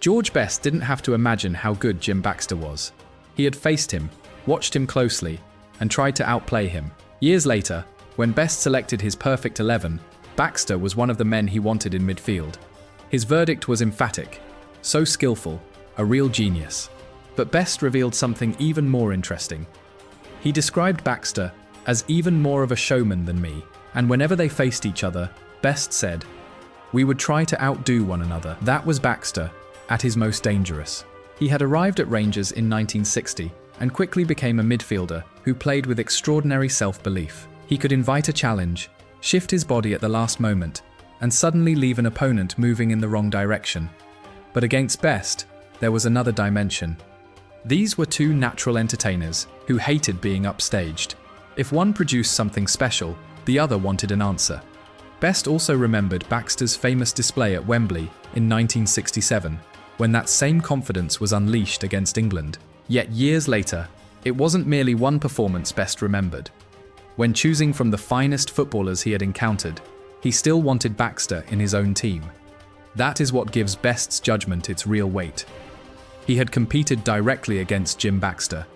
George Best didn't have to imagine how good Jim Baxter was. He had faced him, watched him closely, and tried to outplay him. Years later, when Best selected his perfect 11, Baxter was one of the men he wanted in midfield. His verdict was emphatic: so skillful, a real genius. But Best revealed something even more interesting. He described Baxter as even more of a showman than me, and whenever they faced each other, Best said, "We would try to outdo one another." That was Baxter, at his most dangerous. He had arrived at Rangers in 1960 and quickly became a midfielder who played with extraordinary self-belief. He could invite a challenge, shift his body at the last moment, and suddenly leave an opponent moving in the wrong direction. But against Best, there was another dimension. These were two natural entertainers who hated being upstaged. If one produced something special, the other wanted an answer. Best also remembered Baxter's famous display at Wembley in 1967, when that same confidence was unleashed against England. Yet years later, it wasn't merely one performance Best remembered. When choosing from the finest footballers he had encountered, he still wanted Baxter in his own team. That is what gives Best's judgment its real weight. He had competed directly against Jim Baxter.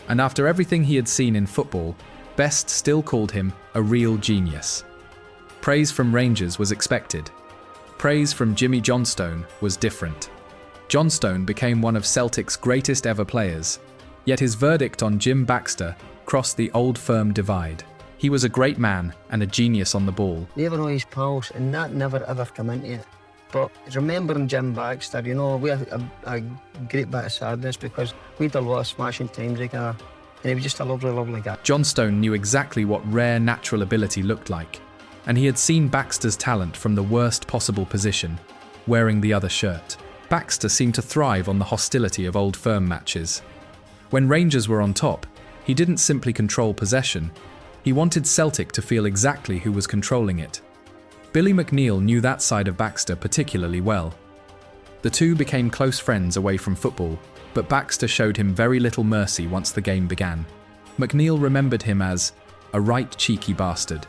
And after everything he had seen in football, Best still called him a real genius. Praise from Rangers was expected. Praise from Jimmy Johnstone was different. Johnstone became one of Celtic's greatest ever players, yet his verdict on Jim Baxter crossed the old firm divide. He was a great man and a genius on the ball. They were all his pals, and that never ever come into it. But remembering Jim Baxter, we had a great bit of sadness because we had a lot of smashing times together, and he was just a lovely, lovely guy. Johnstone knew exactly what rare natural ability looked like, and he had seen Baxter's talent from the worst possible position, wearing the other shirt. Baxter seemed to thrive on the hostility of old firm matches. When Rangers were on top, he didn't simply control possession, he wanted Celtic to feel exactly who was controlling it. Billy McNeil knew that side of Baxter particularly well. The two became close friends away from football, but Baxter showed him very little mercy once the game began. McNeil remembered him as a right cheeky bastard.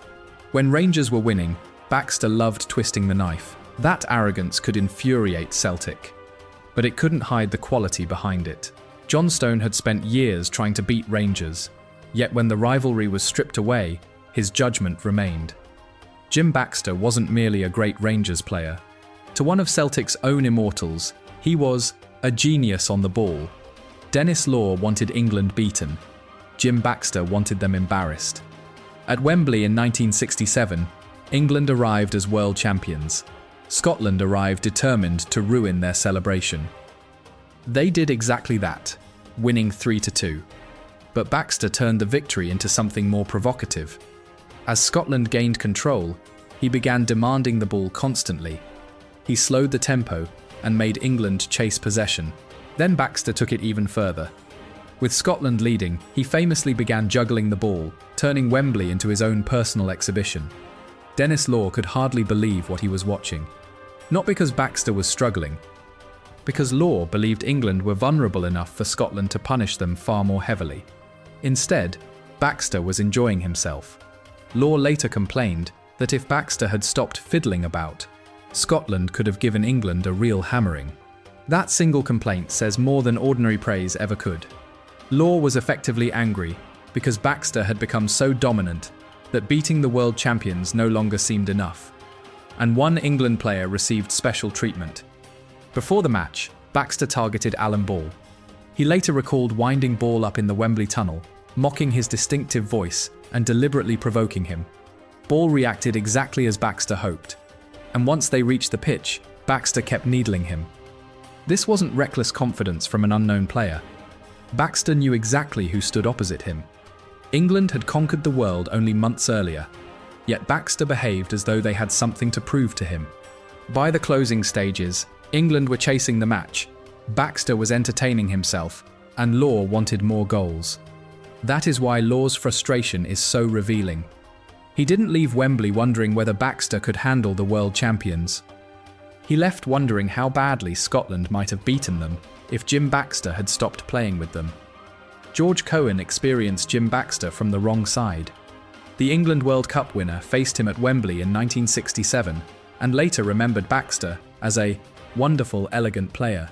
When Rangers were winning, Baxter loved twisting the knife. That arrogance could infuriate Celtic, but it couldn't hide the quality behind it. Johnstone had spent years trying to beat Rangers, yet when the rivalry was stripped away, his judgment remained. Jim Baxter wasn't merely a great Rangers player. To one of Celtic's own immortals, he was a genius on the ball. Denis Law wanted England beaten. Jim Baxter wanted them embarrassed. At Wembley in 1967, England arrived as world champions. Scotland arrived determined to ruin their celebration. They did exactly that, winning 3-2. But Baxter turned the victory into something more provocative. As Scotland gained control, he began demanding the ball constantly. He slowed the tempo and made England chase possession. Then Baxter took it even further. With Scotland leading, he famously began juggling the ball, turning Wembley into his own personal exhibition. Denis Law could hardly believe what he was watching. Not because Baxter was struggling, because Law believed England were vulnerable enough for Scotland to punish them far more heavily. Instead, Baxter was enjoying himself. Law later complained that if Baxter had stopped fiddling about, Scotland could have given England a real hammering. That single complaint says more than ordinary praise ever could. Law was effectively angry because Baxter had become so dominant that beating the world champions no longer seemed enough. And one England player received special treatment. Before the match, Baxter targeted Alan Ball. He later recalled winding Ball up in the Wembley tunnel, mocking his distinctive voice and deliberately provoking him. Ball reacted exactly as Baxter hoped. And once they reached the pitch, Baxter kept needling him. This wasn't reckless confidence from an unknown player. Baxter knew exactly who stood opposite him. England had conquered the world only months earlier, yet Baxter behaved as though they had something to prove to him. By the closing stages, England were chasing the match, Baxter was entertaining himself, and Law wanted more goals. That is why Law's frustration is so revealing. He didn't leave Wembley wondering whether Baxter could handle the world champions. He left wondering how badly Scotland might have beaten them if Jim Baxter had stopped playing with them. George Cohen experienced Jim Baxter from the wrong side. The England World Cup winner faced him at Wembley in 1967 and later remembered Baxter as a wonderful, elegant player.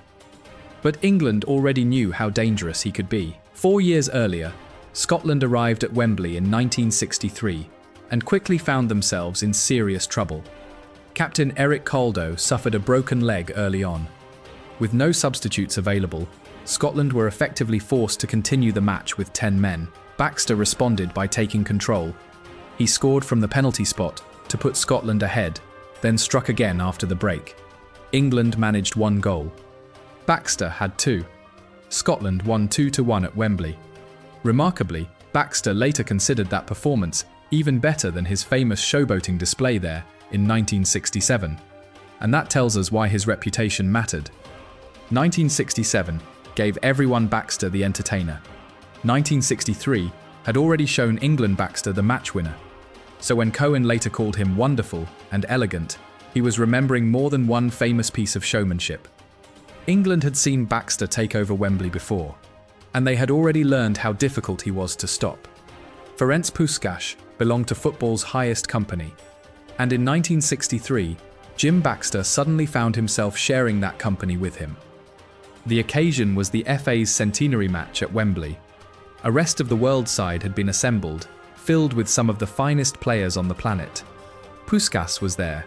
But England already knew how dangerous he could be. 4 years earlier, Scotland arrived at Wembley in 1963 and quickly found themselves in serious trouble. Captain Eric Caldo suffered a broken leg early on. With no substitutes available, Scotland were effectively forced to continue the match with 10 men. Baxter responded by taking control. He scored from the penalty spot to put Scotland ahead, then struck again after the break. England managed 1 goal. Baxter had 2. Scotland won 2-1 at Wembley. Remarkably, Baxter later considered that performance even better than his famous showboating display there in 1967. And that tells us why his reputation mattered. 1967 gave everyone Baxter the entertainer. 1963 had already shown England Baxter the match winner. So when Cohen later called him wonderful and elegant, he was remembering more than one famous piece of showmanship. England had seen Baxter take over Wembley before, and they had already learned how difficult he was to stop. Ferenc Puskás belonged to football's highest company, and in 1963, Jim Baxter suddenly found himself sharing that company with him. The occasion was the FA's centenary match at Wembley. A rest of the world side had been assembled, filled with some of the finest players on the planet. Puskás was there.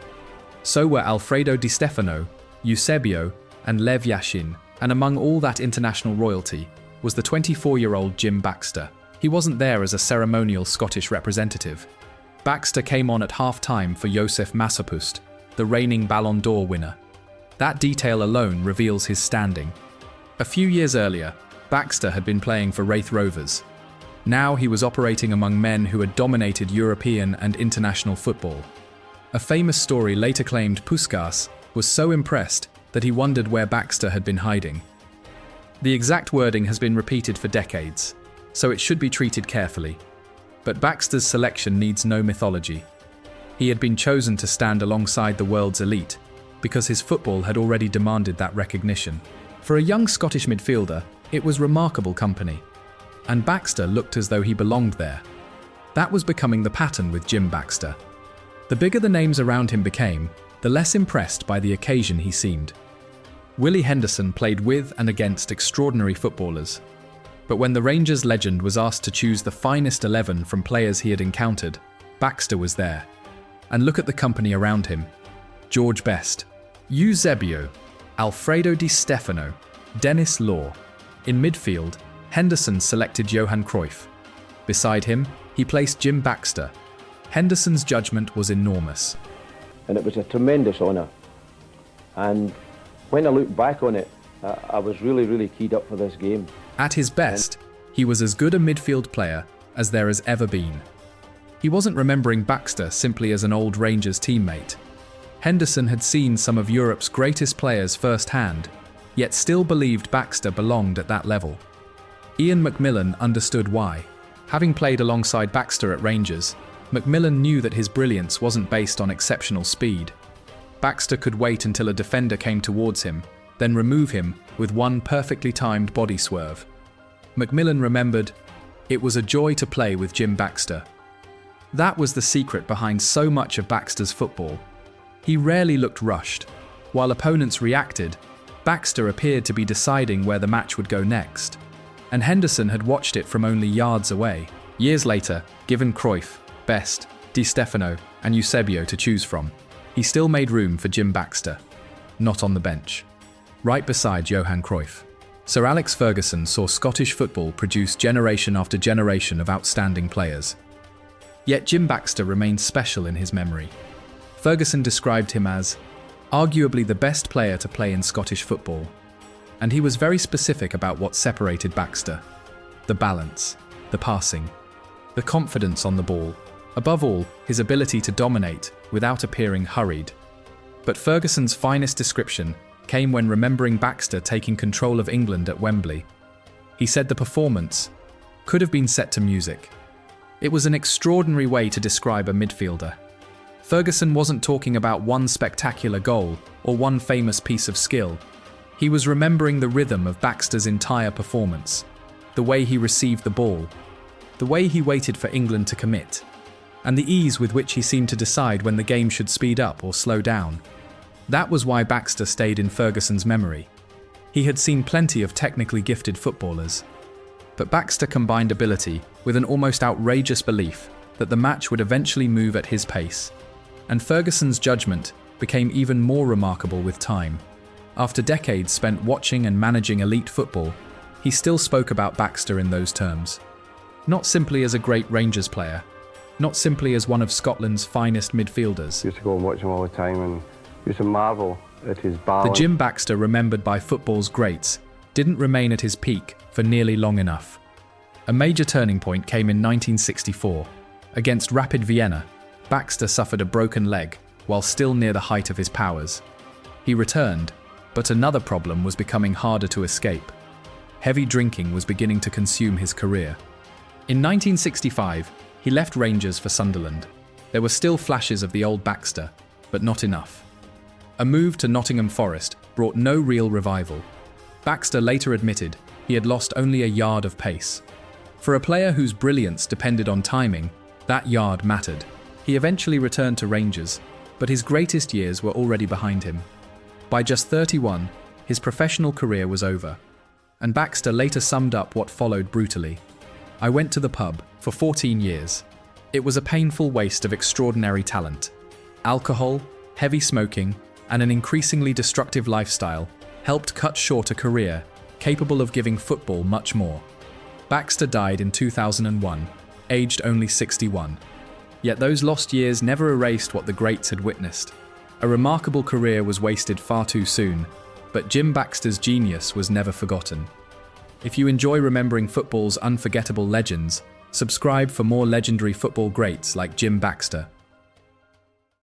So were Alfredo Di Stefano, Eusebio, and Lev Yashin, and among all that international royalty was the 24-year-old Jim Baxter. He wasn't there as a ceremonial Scottish representative. Baxter came on at half-time for Josef Masopust, the reigning Ballon d'Or winner. That detail alone reveals his standing. A few years earlier, Baxter had been playing for Raith Rovers. Now he was operating among men who had dominated European and international football. A famous story later claimed Puskás was so impressed that he wondered where Baxter had been hiding. The exact wording has been repeated for decades, so it should be treated carefully. But Baxter's selection needs no mythology. He had been chosen to stand alongside the world's elite because his football had already demanded that recognition. For a young Scottish midfielder, it was remarkable company, and Baxter looked as though he belonged there. That was becoming the pattern with Jim Baxter. The bigger the names around him became, the less impressed by the occasion he seemed. Willie Henderson played with and against extraordinary footballers, but when the Rangers legend was asked to choose the finest 11 from players he had encountered, Baxter was there. And look at the company around him. George Best, Eusebio, Alfredo Di Stefano, Denis Law. In midfield, Henderson selected Johan Cruyff. Beside him, he placed Jim Baxter. Henderson's judgment was enormous. And it was a tremendous honour. And when I look back on it, I was really keyed up for this game. At his best, he was as good a midfield player as there has ever been. He wasn't remembering Baxter simply as an old Rangers teammate. Henderson had seen some of Europe's greatest players firsthand, yet still believed Baxter belonged at that level. Ian McMillan understood why. Having played alongside Baxter at Rangers, McMillan knew that his brilliance wasn't based on exceptional speed. Baxter could wait until a defender came towards him, then remove him with one perfectly timed body swerve. McMillan remembered, "It was a joy to play with Jim Baxter." That was the secret behind so much of Baxter's football. He rarely looked rushed. While opponents reacted, Baxter appeared to be deciding where the match would go next. And Henderson had watched it from only yards away. Years later, given Cruyff, Best, Di Stefano, and Eusebio to choose from, he still made room for Jim Baxter, not on the bench, right beside Johan Cruyff. Sir Alex Ferguson saw Scottish football produce generation after generation of outstanding players. Yet Jim Baxter remained special in his memory. Ferguson described him as arguably the best player to play in Scottish football, and he was very specific about what separated Baxter: the balance, the passing, the confidence on the ball, above all, his ability to dominate without appearing hurried. But Ferguson's finest description came when remembering Baxter taking control of England at Wembley. He said the performance could have been set to music. It was an extraordinary way to describe a midfielder. Ferguson wasn't talking about one spectacular goal or one famous piece of skill. He was remembering the rhythm of Baxter's entire performance, the way he received the ball, the way he waited for England to commit, and the ease with which he seemed to decide when the game should speed up or slow down. That was why Baxter stayed in Ferguson's memory. He had seen plenty of technically gifted footballers, but Baxter combined ability with an almost outrageous belief that the match would eventually move at his pace. And Ferguson's judgment became even more remarkable with time. After decades spent watching and managing elite football, he still spoke about Baxter in those terms. Not simply as a great Rangers player, not simply as one of Scotland's finest midfielders. Used to go and watch him all the time and used to marvel at his balance. The Jim Baxter remembered by football's greats didn't remain at his peak for nearly long enough. A major turning point came in 1964. Against Rapid Vienna, Baxter suffered a broken leg while still near the height of his powers. He returned, but another problem was becoming harder to escape. Heavy drinking was beginning to consume his career. In 1965, he left Rangers for Sunderland. There were still flashes of the old Baxter, but not enough. A move to Nottingham Forest brought no real revival. Baxter later admitted he had lost only a yard of pace. For a player whose brilliance depended on timing, that yard mattered. He eventually returned to Rangers, but his greatest years were already behind him. By just 31, his professional career was over, and Baxter later summed up what followed brutally. "I went to the pub for 14 years. It was a painful waste of extraordinary talent. Alcohol, heavy smoking, and an increasingly destructive lifestyle helped cut short a career capable of giving football much more." Baxter died in 2001, aged only 61. Yet those lost years never erased what the greats had witnessed. A remarkable career was wasted far too soon, but Jim Baxter's genius was never forgotten. If you enjoy remembering football's unforgettable legends, subscribe for more legendary football greats like Jim Baxter.